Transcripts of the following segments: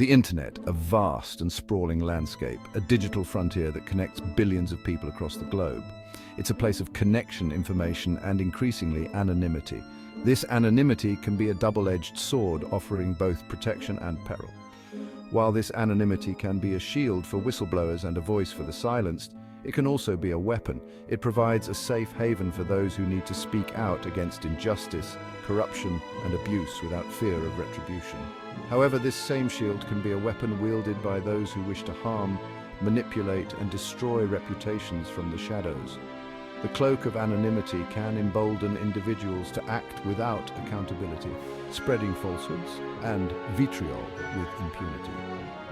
The internet, a vast and sprawling landscape, a digital frontier that connects billions of people across the globe. It's a place of connection, information, and increasingly anonymity. This anonymity can be a double-edged sword, offering both protection and peril. While this anonymity can be a shield for whistleblowers and a voice for the silenced, it can also be a weapon. It provides a safe haven for those who need to speak out against injustice, corruption, and abuse without fear of retribution. However, this same shield can be a weapon wielded by those who wish to harm, manipulate, and destroy reputations from the shadows. The cloak of anonymity can embolden individuals to act without accountability, spreading falsehoods and vitriol with impunity.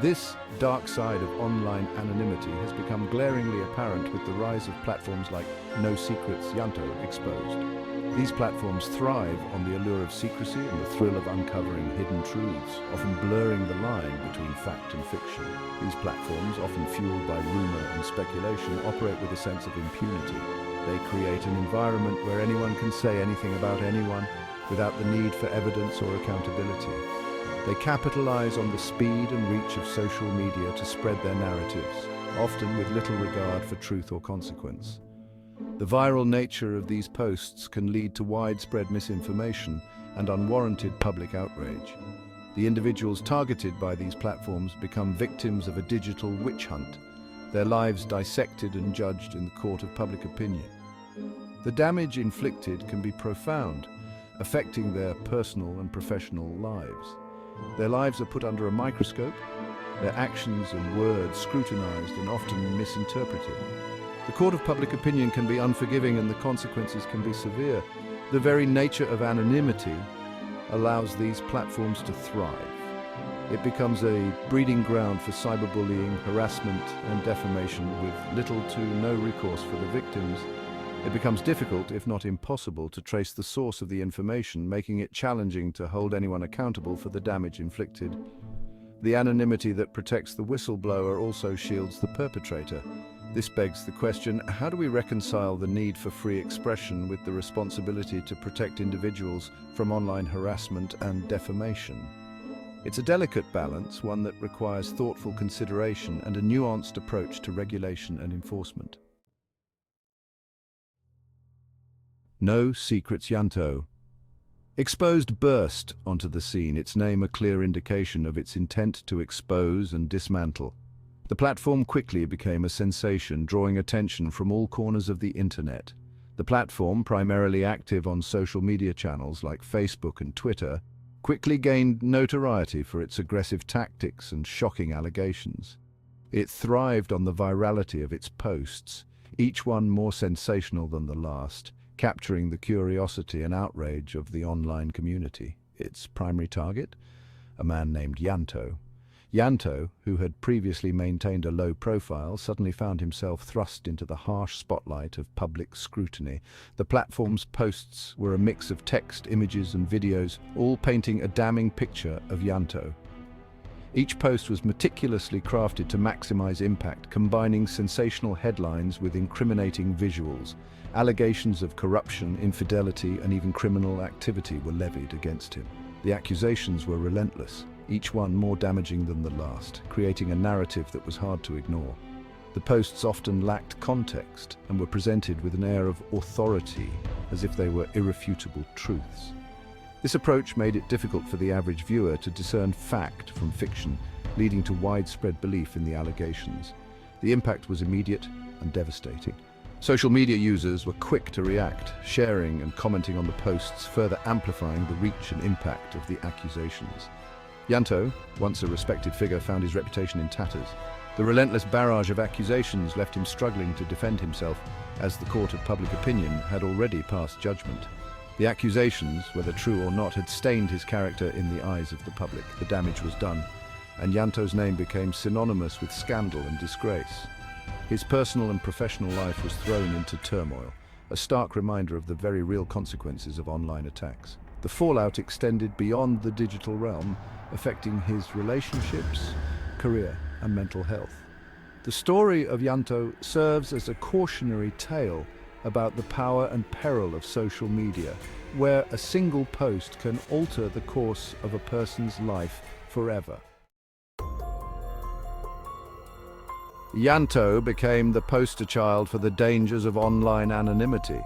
This dark side of online anonymity has become glaringly apparent with the rise of platforms like No Secrets, Yanto Exposed. These platforms thrive on the allure of secrecy and the thrill of uncovering hidden truths, often blurring the line between fact and fiction. These platforms, often fueled by rumour and speculation, operate with a sense of impunity. They create an environment where anyone can say anything about anyone without the need for evidence or accountability. They capitalize on the speed and reach of social media to spread their narratives, often with little regard for truth or consequence. The viral nature of these posts can lead to widespread misinformation and unwarranted public outrage. The individuals targeted by these platforms become victims of a digital witch hunt, their lives dissected and judged in the court of public opinion. The damage inflicted can be profound, affecting their personal and professional lives. Their lives are put under a microscope, their actions and words scrutinized and often misinterpreted. The court of public opinion can be unforgiving and the consequences can be severe. The very nature of anonymity allows these platforms to thrive. It becomes a breeding ground for cyberbullying, harassment, and defamation with little to no recourse for the victims. It becomes difficult, if not impossible, to trace the source of the information, making it challenging to hold anyone accountable for the damage inflicted. The anonymity that protects the whistleblower also shields the perpetrator. This begs the question, how do we reconcile the need for free expression with the responsibility to protect individuals from online harassment and defamation? It's a delicate balance, one that requires thoughtful consideration and a nuanced approach to regulation and enforcement. No Secrets Yanto Exposed burst onto the scene, its name a clear indication of its intent to expose and dismantle. The platform quickly became a sensation, drawing attention from all corners of the internet. The platform, primarily active on social media channels like Facebook and Twitter, quickly gained notoriety for its aggressive tactics and shocking allegations. It thrived on the virality of its posts, each one more sensational than the last, capturing the curiosity and outrage of the online community. Its primary target? A man named Yanto. Yanto, who had previously maintained a low profile, suddenly found himself thrust into the harsh spotlight of public scrutiny. The platform's posts were a mix of text, images, and videos, all painting a damning picture of Yanto. Each post was meticulously crafted to maximize impact, combining sensational headlines with incriminating visuals. Allegations of corruption, infidelity, and even criminal activity were levied against him. The accusations were relentless, each one more damaging than the last, creating a narrative that was hard to ignore. The posts often lacked context and were presented with an air of authority, as if they were irrefutable truths. This approach made it difficult for the average viewer to discern fact from fiction, leading to widespread belief in the allegations. The impact was immediate and devastating. Social media users were quick to react, sharing and commenting on the posts, further amplifying the reach and impact of the accusations. Yanto, once a respected figure, found his reputation in tatters. The relentless barrage of accusations left him struggling to defend himself, as the court of public opinion had already passed judgment. The accusations, whether true or not, had stained his character in the eyes of the public. The damage was done, and Yanto's name became synonymous with scandal and disgrace. His personal and professional life was thrown into turmoil, a stark reminder of the very real consequences of online attacks. The fallout extended beyond the digital realm, affecting his relationships, career, and mental health. The story of Yanto serves as a cautionary tale about the power and peril of social media, where a single post can alter the course of a person's life forever. Yanto became the poster child for the dangers of online anonymity.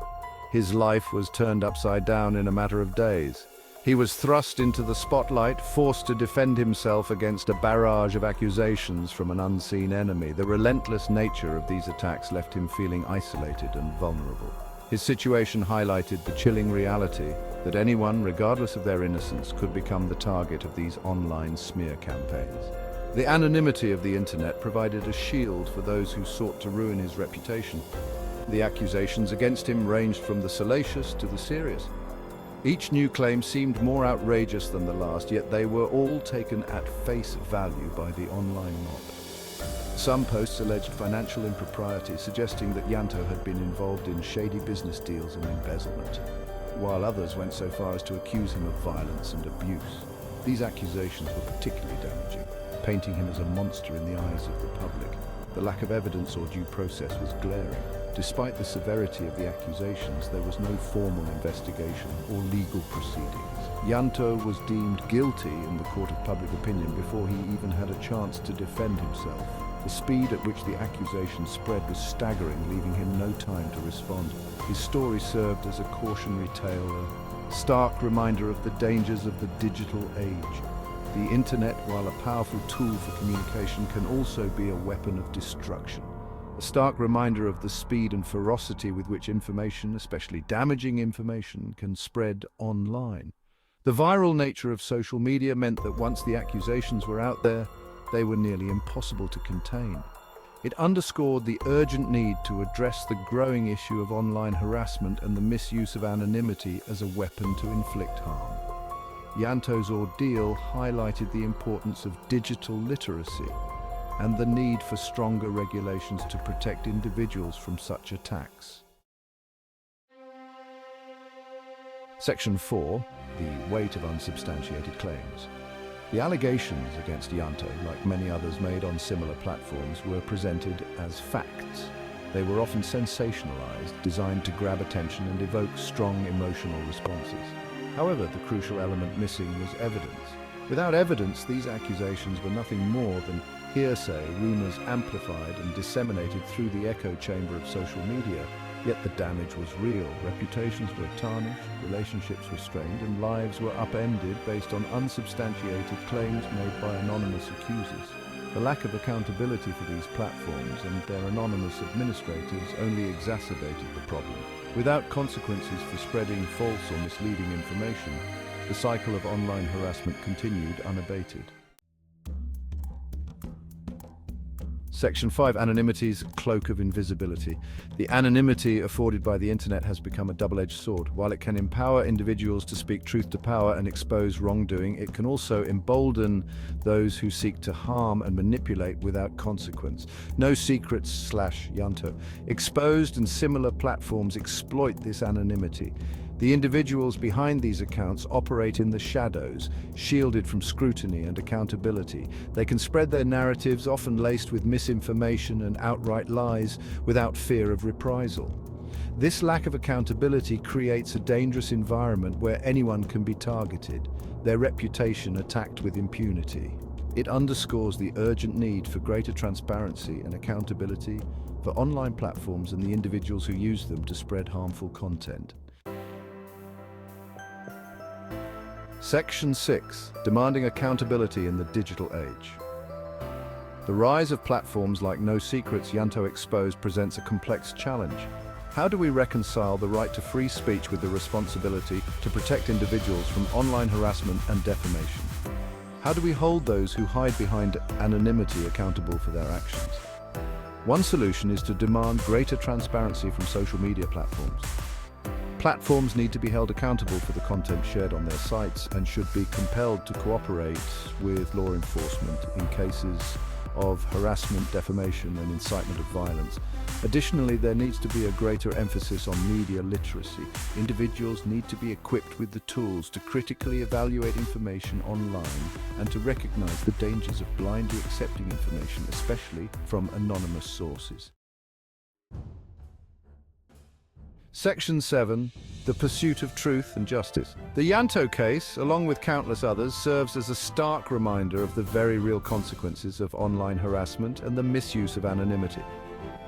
His life was turned upside down in a matter of days. He was thrust into the spotlight, forced to defend himself against a barrage of accusations from an unseen enemy. The relentless nature of these attacks left him feeling isolated and vulnerable. His situation highlighted the chilling reality that anyone, regardless of their innocence, could become the target of these online smear campaigns. The anonymity of the internet provided a shield for those who sought to ruin his reputation. The accusations against him ranged from the salacious to the serious. Each new claim seemed more outrageous than the last, yet they were all taken at face value by the online mob. Some posts alleged financial impropriety, suggesting that Yanto had been involved in shady business deals and embezzlement, while others went so far as to accuse him of violence and abuse. These accusations were particularly damaging, painting him as a monster in the eyes of the public. The lack of evidence or due process was glaring. Despite the severity of the accusations, there was no formal investigation or legal proceedings. Yanto was deemed guilty in the court of public opinion before he even had a chance to defend himself. The speed at which the accusations spread was staggering, leaving him no time to respond. His story served as a cautionary tale, a stark reminder of the dangers of the digital age. The internet, while a powerful tool for communication, can also be a weapon of destruction. A stark reminder of the speed and ferocity with which information, especially damaging information, can spread online. The viral nature of social media meant that once the accusations were out there, they were nearly impossible to contain. It underscored the urgent need to address the growing issue of online harassment and the misuse of anonymity as a weapon to inflict harm. Yanto's ordeal highlighted the importance of digital literacy and the need for stronger regulations to protect individuals from such attacks. Section 4. The weight of unsubstantiated claims. The allegations against Yanto, like many others made on similar platforms, were presented as facts. They were often sensationalized, designed to grab attention and evoke strong emotional responses. However, the crucial element missing was evidence. Without evidence, these accusations were nothing more than hearsay, rumors amplified and disseminated through the echo chamber of social media. Yet the damage was real. Reputations were tarnished, relationships were strained, and lives were upended based on unsubstantiated claims made by anonymous accusers. The lack of accountability for these platforms and their anonymous administrators only exacerbated the problem. Without consequences for spreading false or misleading information, the cycle of online harassment continued unabated. Section 5. Anonymity's cloak of invisibility. The anonymity afforded by the internet has become a double-edged sword. While it can empower individuals to speak truth to power and expose wrongdoing, it can also embolden those who seek to harm and manipulate without consequence. No Secrets / Yanto Exposed and similar platforms exploit this anonymity. The individuals behind these accounts operate in the shadows, shielded from scrutiny and accountability. They can spread their narratives, often laced with misinformation and outright lies, without fear of reprisal. This lack of accountability creates a dangerous environment where anyone can be targeted, their reputation attacked with impunity. It underscores the urgent need for greater transparency and accountability for online platforms and the individuals who use them to spread harmful content. Section 6. Demanding accountability in the digital age. The rise of platforms like No Secrets, Yanto Exposed presents a complex challenge. How do we reconcile the right to free speech with the responsibility to protect individuals from online harassment and defamation? How do we hold those who hide behind anonymity accountable for their actions? One solution is to demand greater transparency from social media platforms. Platforms need to be held accountable for the content shared on their sites and should be compelled to cooperate with law enforcement in cases of harassment, defamation, and incitement of violence. Additionally, there needs to be a greater emphasis on media literacy. Individuals need to be equipped with the tools to critically evaluate information online and to recognize the dangers of blindly accepting information, especially from anonymous sources. Section 7. The pursuit of truth and justice. The Yanto case, along with countless others, serves as a stark reminder of the very real consequences of online harassment and the misuse of anonymity.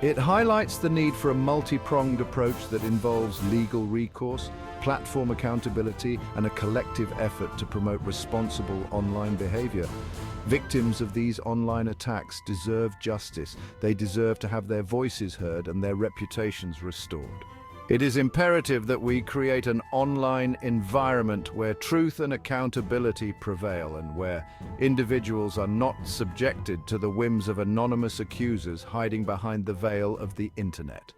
It highlights the need for a multi-pronged approach that involves legal recourse, platform accountability, and a collective effort to promote responsible online behavior. Victims of these online attacks deserve justice. They deserve to have their voices heard and their reputations restored. It is imperative that we create an online environment where truth and accountability prevail and where individuals are not subjected to the whims of anonymous accusers hiding behind the veil of the internet.